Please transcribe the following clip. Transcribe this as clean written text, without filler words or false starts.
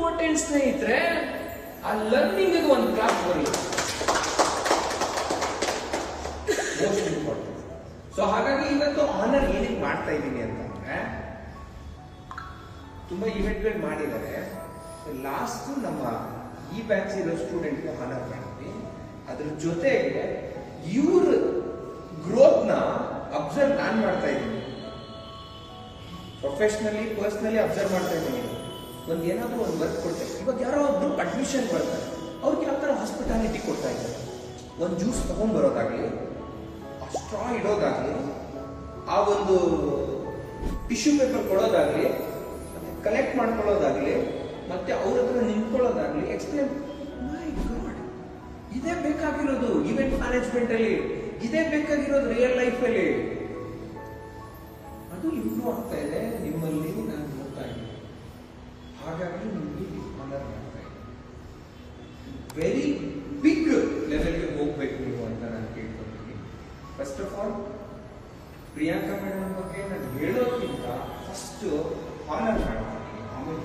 Important ಸ್ನೇಹಿತರೆ. ಆ learning ಒಂದು ಕ್ಲಾಸ್ ಬರಲಿ, ಮೋಸ್ಟ್ ಇಂಪಾರ್ಟೆಂಟ್. ಸೊ ಹಾಗಾಗಿ ಇವತ್ತು ಆನರ್ ಏನಕ್ಕೆ ಮಾಡ್ತಾ ಇದ್ದೀನಿ ಅಂತಂದ್ರೆ, ತುಂಬಾ ಇವೆಂಟ್ಗಳು ಮಾಡಿದ್ದಾರೆ. ಲಾಸ್ಟ್ ನಮ್ಮ ಈ ಬ್ಯಾಚ್ ಇರೋ ಸ್ಟೂಡೆಂಟ್ಗೆ ಆನರ್ ಮಾಡಿದ್ವಿ. ಅದ್ರ ಜೊತೆಗೆ ಇವ್ರ ಗ್ರೋತ್ ನ ಅಬ್ಸರ್ವ್ ನಾನ್ ಮಾಡ್ತಾ ಇದ್ದೀನಿ, ಪ್ರೊಫೆಷನಲಿ ಪರ್ಸನಲಿ ಅಬ್ಸರ್ವ್ ಮಾಡ್ತಾ ಇದ್ದೀನಿ. ಒಂದ್ ಏನಾದ್ರೂ ಒಂದು ವರ್ಕ್ ಕೊಡ್ತಾರೆ. ಇವಾಗ ಯಾರೋ ಒಬ್ರು ಅಡ್ಮಿಷನ್ ಬರ್ತಾರೆ, ಅವ್ರಿಗೆ ಯಾವ ತರ ಹಾಸ್ಪಿಟಾಲಿಟಿ ಕೊಡ್ತಾ ಇದ್ದಾರೆ. ಒಂದು ಜ್ಯೂಸ್ ತಗೊಂಡ್ ಬರೋದಾಗ್ಲಿ, ಆ ಸ್ಟ್ರಾ ಇಡೋದಾಗ್ಲಿ, ಆ ಒಂದು ಟಿಶ್ಯೂ ಪೇಪರ್ ಕೊಡೋದಾಗ್ಲಿ, ಕಲೆಕ್ಟ್ ಮಾಡ್ಕೊಳ್ಳೋದಾಗ್ಲಿ, ಮತ್ತೆ ಅವ್ರ ಹತ್ರ ನಿಂತ್ಕೊಳ್ಳೋದಾಗ್ಲಿ, ಎಕ್ಸ್ಪ್ಲೇನ್. ಮೈ ಗಾಡ್, ಇದೇ ಬೇಕಾಗಿರೋದು ಇವೆಂಟ್ ಮ್ಯಾನೇಜ್ಮೆಂಟ್ ಅಲ್ಲಿ, ಇದೇ ಬೇಕಾಗಿರೋದು ರಿಯಲ್ ಲೈಫ್ ಅಲ್ಲಿ. ಅದು ಇಂಪ್ರೂವ್ ಆಗ್ತಾ ಇದೆ ನಿಮ್ಮಲ್ಲಿ, ನಾನು ನೋಡ್ತಾ ಇದ್ದೀನಿ. ಹಾಗಾಗಿ ನಿಮಗೆ ಆನರ್ ಮಾಡ್ತಾ ಇದ್ದೀನಿ. ವೆರಿ ಬಿಗ್ ಲೆವೆಲ್ಗೆ ಹೋಗ್ಬೇಕು ನೀವು ಅಂತ ನಾನು ಕೇಳ್ಕೊತೀನಿ. First of all Priyanka madam ಬಗ್ಗೆ ನಾನು ಹೇಳೋದ್ಕಿಂತ ಫಸ್ಟ್ ಆನರ್ ಮಾಡ್ತೀನಿ, ಆಮೇಲೆ